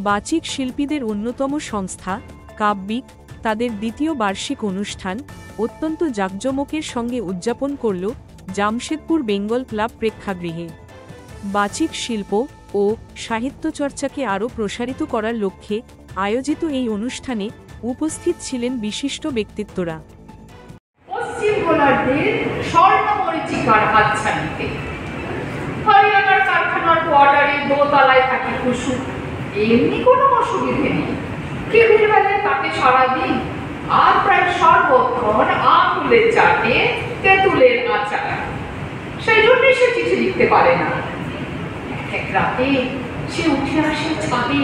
বাচিক শিল্পীদের অন্যতম সংস্থা কাব্যিক তাদের দ্বিতীয় বার্ষিক অনুষ্ঠান অত্যন্ত জাঁকজমকের সঙ্গে উদযাপন করল জামশেদপুর বেঙ্গল ক্লাব প্রেক্ষাগৃহে। বাচিক শিল্প ও সাহিত্যচর্চাকে আরও প্রসারিত করার লক্ষ্যে আয়োজিত এই অনুষ্ঠানে উপস্থিত ছিলেন বিশিষ্ট ব্যক্তিত্বরা। পশ্চিম গোলার্ধের স্বর্ণমরীচিকার হাতছানিতে হরিয়ানার কারখানার কোয়ার্টারে দোতলায় থাকে কুসুম, এমনি কোনো অসুবিধে নেই। টিভির বেলায় তাকে সারাদিন আর প্রায় সর্বক্ষণ আঙুলের চাটে তেঁতুলের আচার, সেই জন্যই সে চিঠি লিখতে পারে না। এক রাতে সে উঠে আসে ছাদে,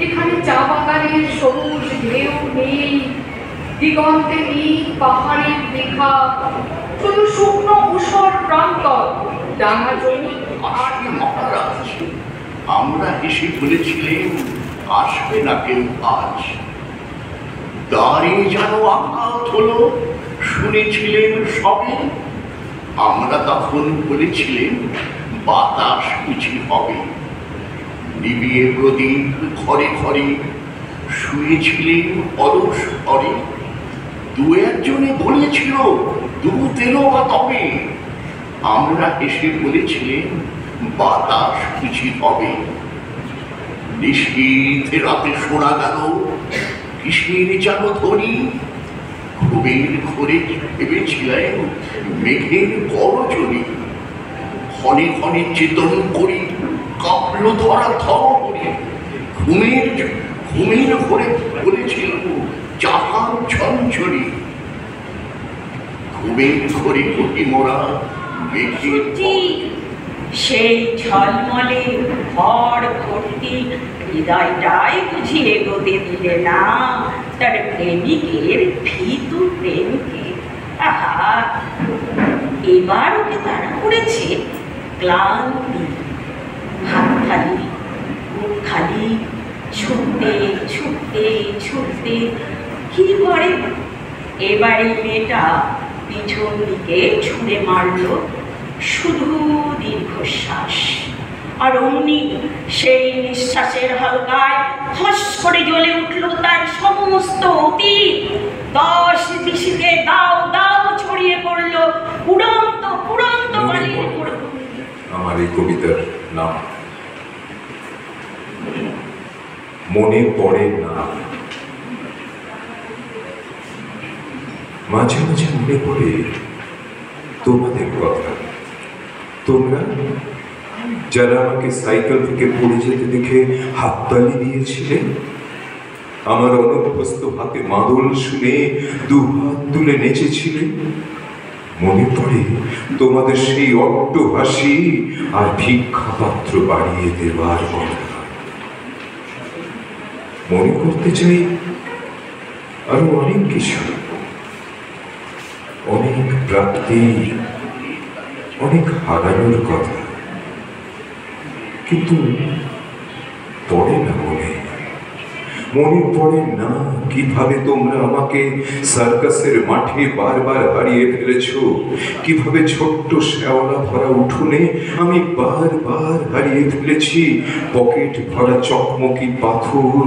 এখানে চা বাগানের সবুজ ঢেউ নেই, দিগন্তে নেই পাহাড়ের দেখা, শুধু শুকনো ঊষর প্রান্তর ডাঙা জমি। আমরা এসে বলেছিলেন আসবে না কেউ আজ, দ্বারে যেন আঘাত হলো শুনেছিলেন সবে। আমরা তখন বলেছিলেন বাতাস বুঝি হবে। নিবিয়ে প্রদীপ ঘরে ঘরে শুয়েছিলেন অলস ঘরে। দু একজনে বলেছিল দুধ এলো বা তবে। আমরা এসে বলেছিলেন বাতাস বুঝি হবে। নিশীথে রাতে শোনা গেল কিসের যেন ধ্বনি। ঘুমের ঘরে ভেবেছিলেন মেঘের গরজনি। ক্ষণে ক্ষণে চেতন করি কাঁপল ধরা ধরি। ঘুমের ঘরে বলেছিল চাকার ঝঞ্ঝরি। ঘুমের ঘরে ঘটি মোরা মেঘের সেই ঝলমলে ভর ভর্তি হৃদয়টাই বুঝি এগোতে দিলে না তার প্রেমিকের ভীতু প্রেমকে। আহা, এবার ওকে তাড়া করেছে ক্লান্তি। হাত খালি, মুখ খালি, ছুটতে ছুটতে ছুটতে কি করে এবারে মেয়েটা পিছন দিকে ছুঁড়ে মারল শুধু দীর্ঘশ্বাস। আর অমনি সেই নিঃশ্বাসের হালকায় ফস করে জ্বলে উঠল তার সমস্ত অতীত। 10 দিশিতে দাও দাও ছড়িয়ে পড়ল উড়ন্ত উড়ন্ত বালির উপর। আমার এই কবিতার নাম মনে পড়ে না। মাঝে মাঝে মনে পড়ে তোমাদের কথা। তোমরা যারা আমাকে সাইকেল থেকে পড়ে যেতে দেখে হাততালি দিয়েছিলে, আমার অনভ্যস্ত হাতে মাদল শুনে 2 হাত তুলে নেচেছিলে। মনে পড়ে তোমাদের সেই অট্ট হাসি আর ভিক্ষা পাত্র বাড়িয়ে দেওয়ার কথা। মনে করতে চাই আরো অনেক কিছু, অনেক প্রাপ্তি, অনেক হারানোর কথা, কিন্তু পড়ে না মনে পড়ে না কিভাবে তোমরা আমাকে সার্কাসের মাঠে বারবার হারিয়ে ফেলেছ। কিভাবে ছোট্ট শ্যাওলা ভরা উঠোনে আমি বারবার হারিয়ে ফেলেছি পকেট ভরা চকমকি পাথর।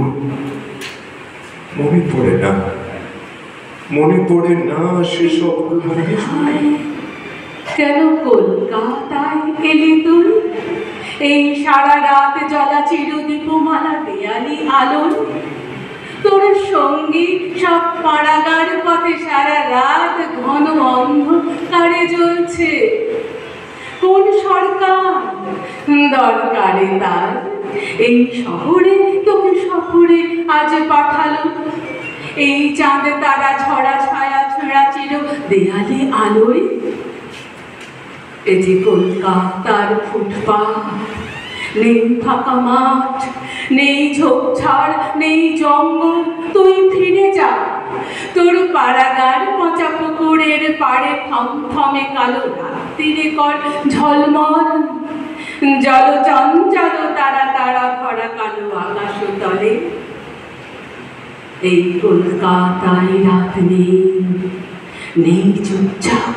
মনে পড়ে না সেসব। কেন কলকাতায় এলি তুই? এই সারা রাত জ্বলা চিরদীপমালা দেয়ালি আলোর তোর সঙ্গী সব পাড়াগার পথে সারা রাত ঘন অন্ধকারে জ্বলছে। কোন সরকার দরকারে তার এই শহরে তোকে শহরে আজ পাঠালো? এই চাঁদ তারা ছড়া ছায়া ছেঁড়া চির দেয়ালে আলোয়। এ যে কলকাতার ফুটপাত, নেই ফাঁকা মাঠ, নেই ঝোপঝাড়, নেই জঙ্গল। তুই ফিরে যা তোর পাড়াগার পচা পুকুরের পাড়ে থমথমে কালো রাত্রিরে কর ঝলমল। জল চঞ্চল তারা তারা ভরা কালো আকাশ তলে। এই কলকাতায় রাত নেই চুপচাপ।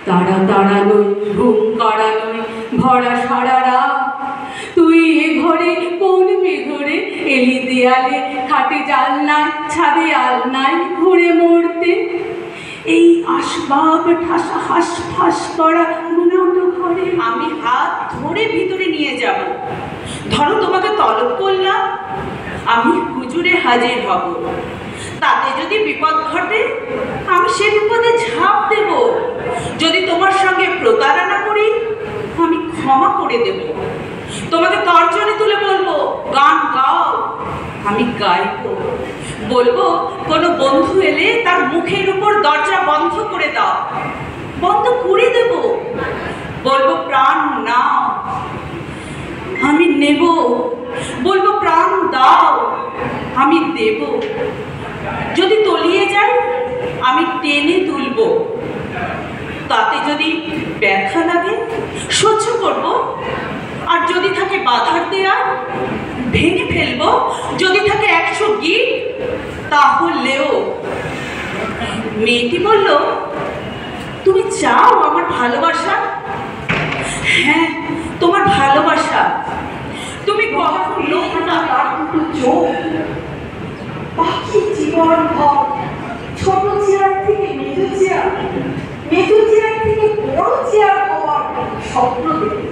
তারা তারা নই, ঘুম করা নই, ভরা সারা রাত। তুই এ ঘরে কোন বেঘরে দেয়ালে খাটে জাল নাই, ছাদে আল নাই ঘুরে মরতে। এই আসবাব ঠাসা হাঁস করা বুনোটো ঘরে আমি হাত ধরে ভিতরে নিয়ে যাব। ধরো তোমাকে তলব করলাম, আমি হুজুরে হাজির হব। তাতে যদি বিপদ ঘটে আমি সে বিপদে ঝাঁপ দেব। যদি তোমার সঙ্গে প্রতারণা করি আমি ক্ষমা করে দেব। তোমাকে তর্জনী তুলে বলবো গান গাও, আমি গাইব। বলবো কোনো বন্ধু এলে তার মুখের উপর দরজা বন্ধ করে দাও, বন্ধ করে দেব। বলবো প্রাণ নাও, আমি নেব। বলবো প্রাণ দাও, আমি দেব। যদি তলিয়ে যায় আমি টেনে তুলব। তাতে যদি ব্যথা লাগে সহ্য করব। আর যদি থাকে বাধার দেয়াল ভেঙে ফেলবো। যদি থাকে 100 গিট তাহলেও। মেয়েটি বলল, তুমি চাও আমার ভালোবাসা? হ্যাঁ, তোমার ভালোবাসা। তুমি কখনো তার দুটো চোখ, পাখির জীবন ভর, ছোট চেয়ার থেকে মেজো চেয়ার, মেজো চেয়ার থেকে বড় চেয়ার হওয়ার স্বপ্ন দেখে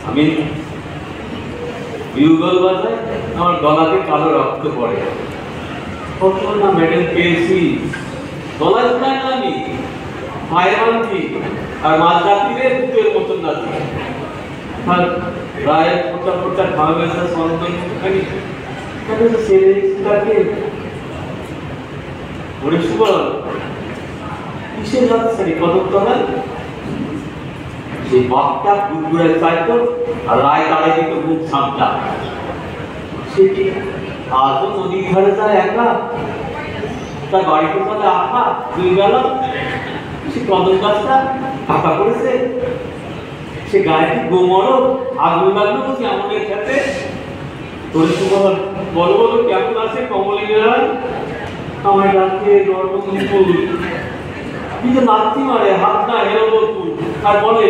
আমি বিউগল বাজাই, আমার গলাতে কালো রক্ত পড়ে। কত না মেডেল পেয়েছি, গলায় উঠাই না আমি, পায়ে বাঁধি আর মাঝরাত্রিরে ভূতের মতন নাচি। আর রায়ের ফোটা ফোটা ঘামে সন্তান মুখখানি ছেলেটাকে বলিস বল কিসের যাচ্ছে কদম তলায়? সেই বাপটা গুড়গুড়ায় চাইতো আর রায় তাড়াই দিত মুখ সামটা। সেটি আজও নদীর ধারে যায় একা, তার বাড়িতে চলে আঁকা 2 বেলা। সে কদম গাছটা ফাঁকা করেছে, সে গায়ে কি গোমর আগুন লাগলো বুঝি আমাদের খেতে। তোর সুবল বলো বলো কেমন আছে কমলিনীরা? আমার রাতে নর্মদুপুর কিন্তু লাথি মারে, হাত না হেরো ফুল আর বলে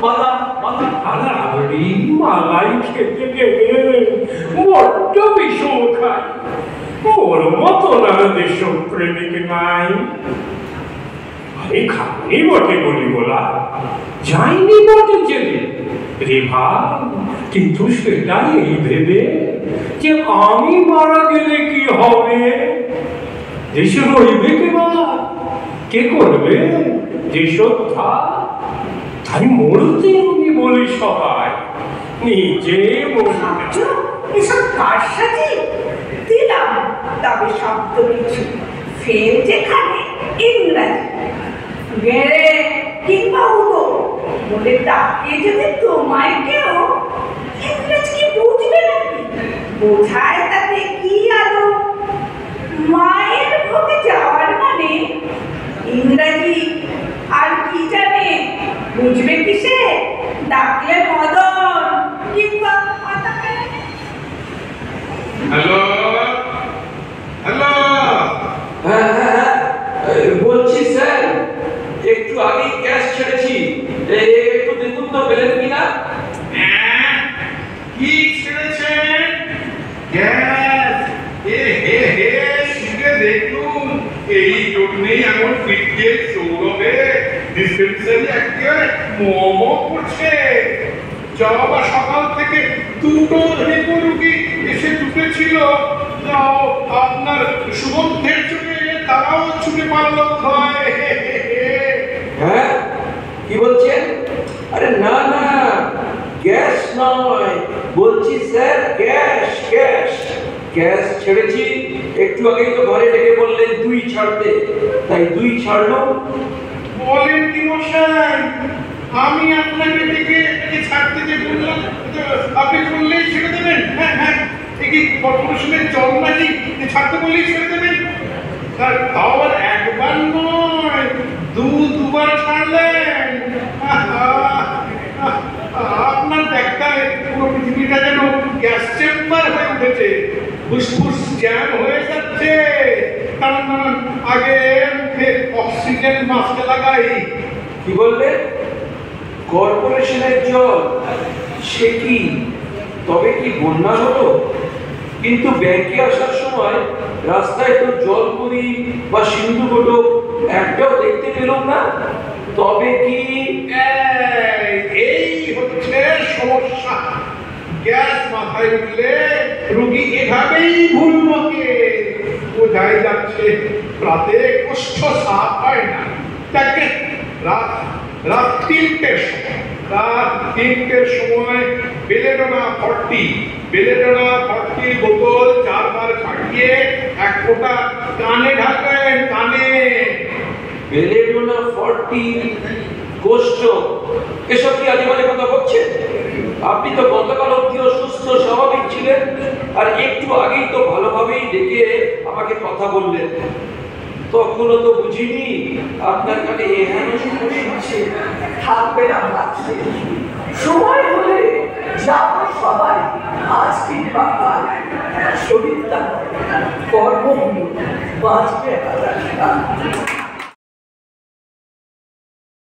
বাবা বাবা। আলাবরি মালাই খেতে গেলে বড্ড বিষম খায়। ওর মতো না দেশপ্রেমিক নাই। আমি খাইনি বটে বলি বলা, যাইনি বটে জেলে রে ভাই, কিন্তু সেটাই এই ভেবে যে আমি মারা গেলে কি হবে, দেশে রইবে কে বা কে করবে যে শ্রদ্ধা। তাই মরতে আমি বলি সবাই, নিজে এসব কার সাথে দিলাম তবে শব্দ কিছু ফের যেখানে ইংরাজি গেরে কিংবা উগো বলে ডাকিয়ে যদি তোমায় কেউ ইংরেজ কি বুঝবে নাকি? বোঝায় তাতে কি আলো? মায়ের ভোগে যাওয়ার মানে ইংরাজি আর কি জানে, বুঝবে কিসে? ডাকলে মদন কিংবা হ্যালো হ্যালো। হ্যাঁ, বলছি স্যার, একটু আগে গ্যাস ছেড়েছি, একটু দেখুন তো পেলেন কিনা। কি ছেড়েছেন? গ্যাস? শিখে দেখুন, এই জন্যেই এমন বিদ্যের সৌরভে ডিসপেন্সারি একেবারে মোমো করছে। যাওয়া সকাল থেকে 2টো ডেঙ্গু রুগী এসে ঢুকেছিল, আপনার সুগন্ধের চোখে তারাও ছুটে পারল ভয়। হ্যাঁ, কি বলছেন? আরে না না, গ্যাস নয়, বলছি স্যার গ্যাস গ্যাস গ্যাস ছেড়েছি। একটু আগেই তো ঘরে ডেকে বললেন 2 ছাড়তে, তাই 2 ছাড়লো। বলেন কি মশাই, আমি আপনাকে ডেকে ছাড়তে যে বললাম, আপনি বললেই ছেড়ে দেবেন? হ্যাঁ হ্যাঁ, কি কর্পোরেশনের জল নাকি ছাড়তে বললেই ছেড়ে দেবেন? তাও আর একবার নয়, দুবার ছাড়লেন। আপনার দেখায় পুরো পৃথিবীটা যেন গ্যাস চেম্বার হয়ে উঠেছে, ফুসফুস জ্যাম হয়ে যাচ্ছে। কারণ আগে অক্সিজেন মাস্কে লাগাই। কি বললে? কর্পোরেশনের জল? সে কি তবে কি বন্যা হলো? কিন্তু ব্যাংকে আসার সময় রাস্তায় তো জলপুরি বা সিন্ধু ঘটক একটাও দেখতে পেলাম না। তবে কি এই হচ্ছে সমস্যা। গ্যাস মাথায় উঠলে রুগী এভাবেই ভুল বকে। বোঝাই যাচ্ছে রাতে কষ্ট সাফ হয় না। তাকে রাত 3টের সময় বেলেডোনা 40 বোতল 4 বার ছাড়িয়ে 1 ফোঁটা কানে ঢাকবেন, কানে। বেলেডোনা 40 কোষ্ঠ, এসব কি আজেবাজে কথা বলছেন? আপনি তো গতকাল অব্দিও সুস্থ স্বাভাবিক ছিলেন, আর একটু আগেই তো ভালোভাবেই ডেকে আমাকে কথা বললেন। তখনও তো বুঝিনি আপনার কাছে এহেন সমস্যা থাকবে না ভাবছে। সময় হলে যাবো সবাই, আজ কিংবা কাল। শরীরটা কর্ম বাঁচবে।